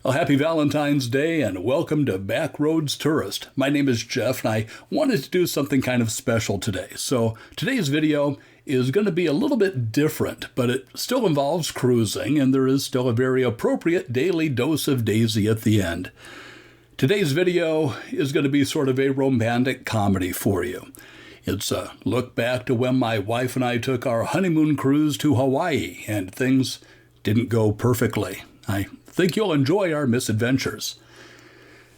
Well, happy Valentine's Day and welcome to Backroads Tourist. My name is Jeff and I wanted to do something kind of special today. So today's video is going to be a little bit different, but it still involves cruising and there is still a very appropriate daily dose of Daisy at the end. Today's video is going to be sort of a romantic comedy for you. It's a look back to when my wife and I took our honeymoon cruise to Hawaii and things didn't go perfectly. I think you'll enjoy our misadventures.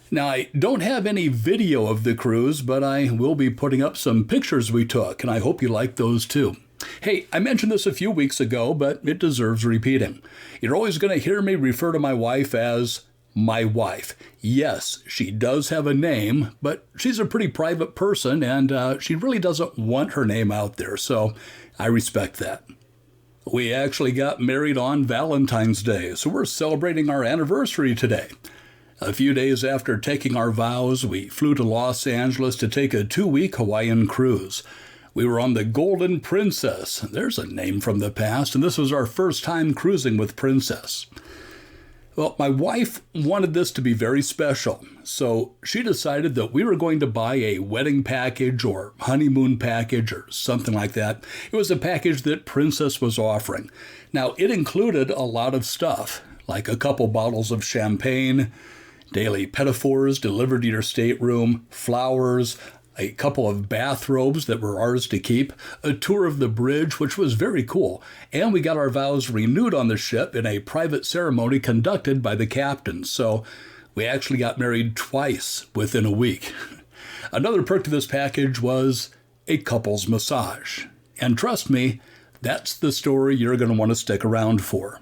Now, I don't have any video of the cruise, but I will be putting up some pictures we took, and I hope you like those too. Hey, I mentioned this a few weeks ago, but it deserves repeating. You're always going to hear me refer to my wife as my wife. Yes, she does have a name, but she's a pretty private person, and she really doesn't want her name out there, so I respect that. We actually got married on Valentine's Day, so we're celebrating our anniversary today. A few days after taking our vows, we flew to Los Angeles to take a 2-week Hawaiian cruise. We were on the Golden Princess. There's a name from the past, and this was our first time cruising with Princess. Well, my wife wanted this to be very special, so she decided that we were going to buy a wedding package or honeymoon package or something like that. It was a package that Princess was offering. Now, it included a lot of stuff, like a couple bottles of champagne, daily pedophores delivered to your stateroom, flowers, a couple of bathrobes that were ours to keep, a tour of the bridge, which was very cool, and we got our vows renewed on the ship in a private ceremony conducted by the captain. So we actually got married twice within a week. Another perk to this package was a couple's massage. And trust me, that's the story you're going to want to stick around for.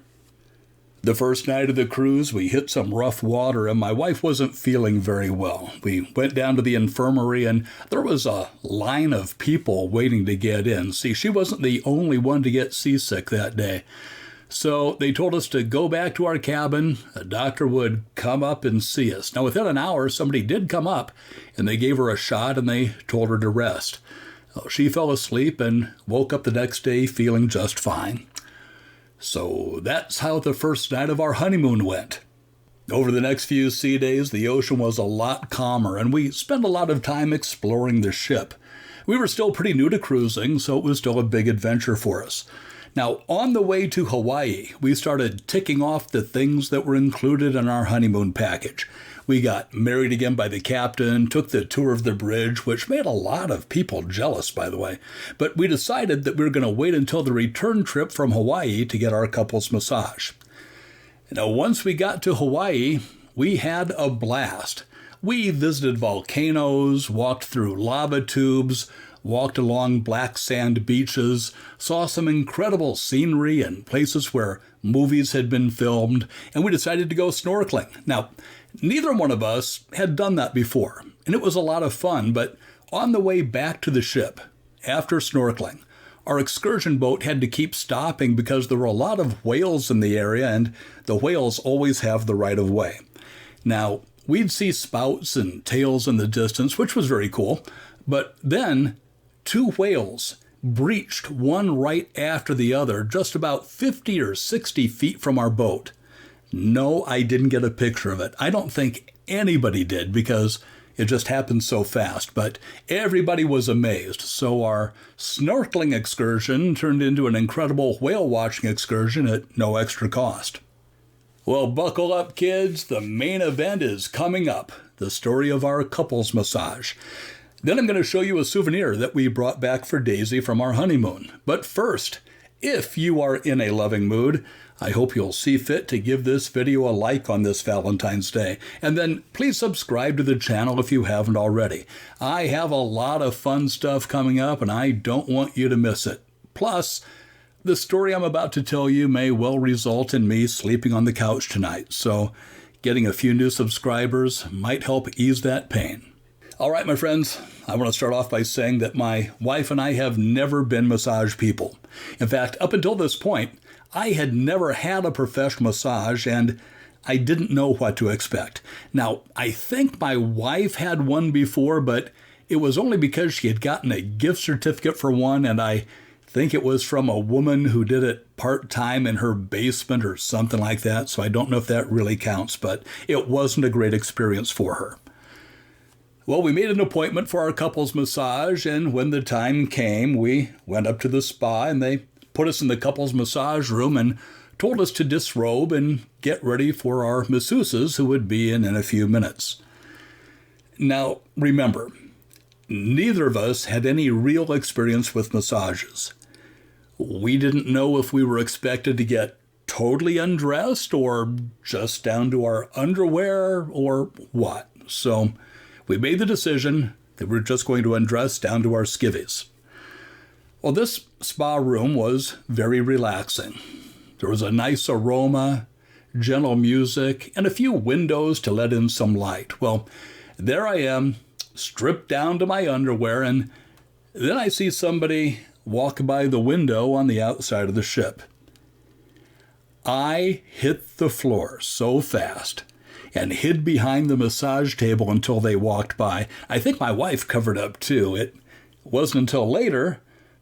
The first night of the cruise, we hit some rough water and my wife wasn't feeling very well. We went down to the infirmary and there was a line of people waiting to get in. See, she wasn't the only one to get seasick that day. So they told us to go back to our cabin. A doctor would come up and see us. Now, within an hour, somebody did come up and they gave her a shot and they told her to rest. Well, she fell asleep and woke up the next day feeling just fine. So that's how the first night of our honeymoon went. Over the next few sea days, the ocean was a lot calmer, and we spent a lot of time exploring the ship. We were still pretty new to cruising, so it was still a big adventure for us. Now, on the way to Hawaii, we started ticking off the things that were included in our honeymoon package. We got married again by the captain, took the tour of the bridge, which made a lot of people jealous, by the way. But we decided that we were going to wait until the return trip from Hawaii to get our couple's massage. Now, once we got to Hawaii, we had a blast. We visited volcanoes, walked through lava tubes, walked along black sand beaches, saw some incredible scenery and places where movies had been filmed, and we decided to go snorkeling. Now, neither one of us had done that before, and it was a lot of fun, but on the way back to the ship, after snorkeling, our excursion boat had to keep stopping because there were a lot of whales in the area, and the whales always have the right of way. Now, we'd see spouts and tails in the distance, which was very cool, but then 2 whales breached one right after the other, just about 50 or 60 feet from our boat. No, I didn't get a picture of it. I don't think anybody did because it just happened so fast, but everybody was amazed. So our snorkeling excursion turned into an incredible whale watching excursion at no extra cost. Well, buckle up, kids. The main event is coming up, the story of our couple's massage. Then I'm going to show you a souvenir that we brought back for Daisy from our honeymoon. But first, if you are in a loving mood, I hope you'll see fit to give this video a like on this Valentine's Day. And then please subscribe to the channel if you haven't already. I have a lot of fun stuff coming up and I don't want you to miss it. Plus, the story I'm about to tell you may well result in me sleeping on the couch tonight. So getting a few new subscribers might help ease that pain. All right, my friends, I want to start off by saying that my wife and I have never been massage people. In fact, up until this point, I had never had a professional massage and I didn't know what to expect. Now, I think my wife had one before, but it was only because she had gotten a gift certificate for one and I think it was from a woman who did it part-time in her basement or something like that, so I don't know if that really counts, but it wasn't a great experience for her. Well, we made an appointment for our couples massage, and when the time came, we went up to the spa, and they put us in the couples massage room and told us to disrobe and get ready for our masseuses who would be in a few minutes. Now, remember, neither of us had any real experience with massages. We didn't know if we were expected to get totally undressed or just down to our underwear or what. So we made the decision that we're just going to undress down to our skivvies. Well, this spa room was very relaxing. There was a nice aroma, gentle music, and a few windows to let in some light. Well, there I am, stripped down to my underwear, and then I see somebody walk by the window on the outside of the ship. I hit the floor so fast and hid behind the massage table until they walked by. I think my wife covered up too. It wasn't until later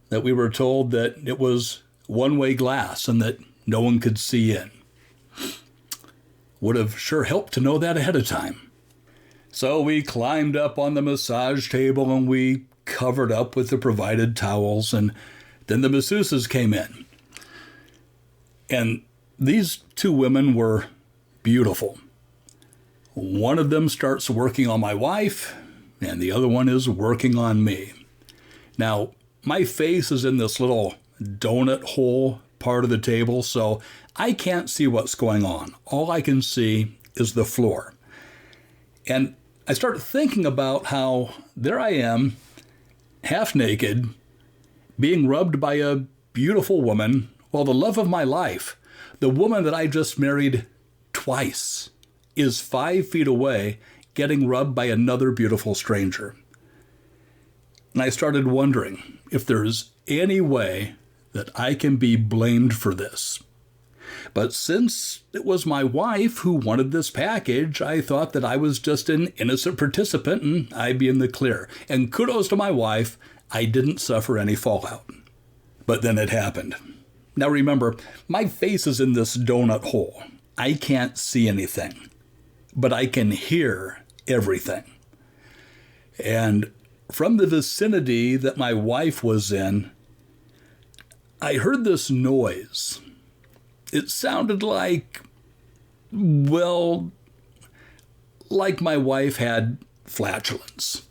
that we were told that it was one-way glass and that no one could see in. Would have sure helped to know that ahead of time. So we climbed up on the massage table and we covered up with the provided towels, and then the masseuses came in. And these two women were beautiful. One of them starts working on my wife, and the other one is working on me. Now, my face is in this little donut hole part of the table, so I can't see what's going on. All I can see is the floor. And I start thinking about how there I am, half naked, being rubbed by a beautiful woman, while the love of my life, the woman that I just married twice, is 5 feet away getting rubbed by another beautiful stranger. And I started wondering if there's any way that I can be blamed for this. But since it was my wife who wanted this package, I thought that I was just an innocent participant and I'd be in the clear. And kudos to my wife, I didn't suffer any fallout. But then it happened. Now remember, my face is in this donut hole. I can't see anything, but I can hear everything. And from the vicinity that my wife was in, I heard this noise. It sounded like, well, like my wife had flatulence.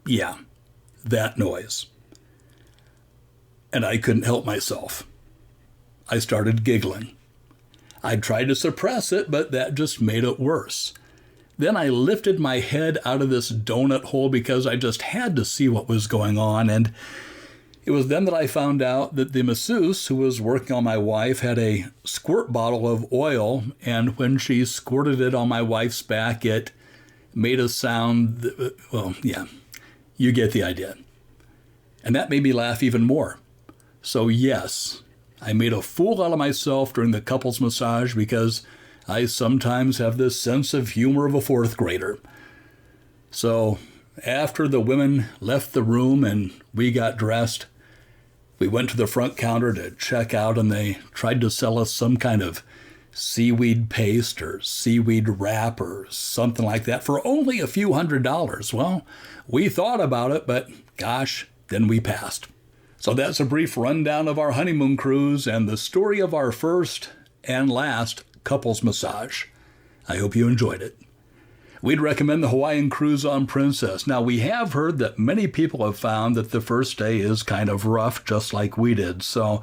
Yeah, that noise. And I couldn't help myself. I started giggling. I tried to suppress it, but that just made it worse. Then I lifted my head out of this donut hole because I just had to see what was going on, and it was then that I found out that the masseuse who was working on my wife had a squirt bottle of oil, and when she squirted it on my wife's back, it made a sound that, well, yeah, you get the idea. And that made me laugh even more. So yes, I made a fool out of myself during the couples massage because I sometimes have this sense of humor of a fourth grader. So after the women left the room and we got dressed, we went to the front counter to check out, and they tried to sell us some kind of seaweed paste or seaweed wrap or something like that for only a few $100s. Well, we thought about it, but gosh, then we passed. So that's a brief rundown of our honeymoon cruise and the story of our first and last couples massage. I hope you enjoyed it. We'd recommend the Hawaiian Cruise on Princess. Now, we have heard that many people have found that the first day is kind of rough, just like we did. So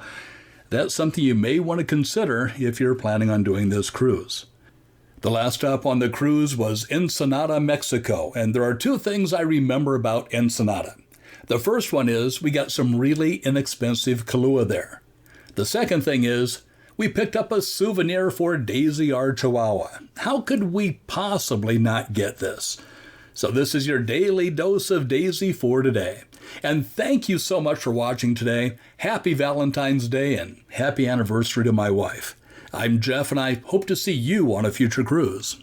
that's something you may want to consider if you're planning on doing this cruise. The last stop on the cruise was Ensenada, Mexico, and there are two things I remember about Ensenada. The first one is we got some really inexpensive Kahlua there. The second thing is we picked up a souvenir for Daisy, our Chihuahua. How could we possibly not get this? So this is your daily dose of Daisy for today. And thank you so much for watching today. Happy Valentine's Day and happy anniversary to my wife. I'm Jeff, and I hope to see you on a future cruise.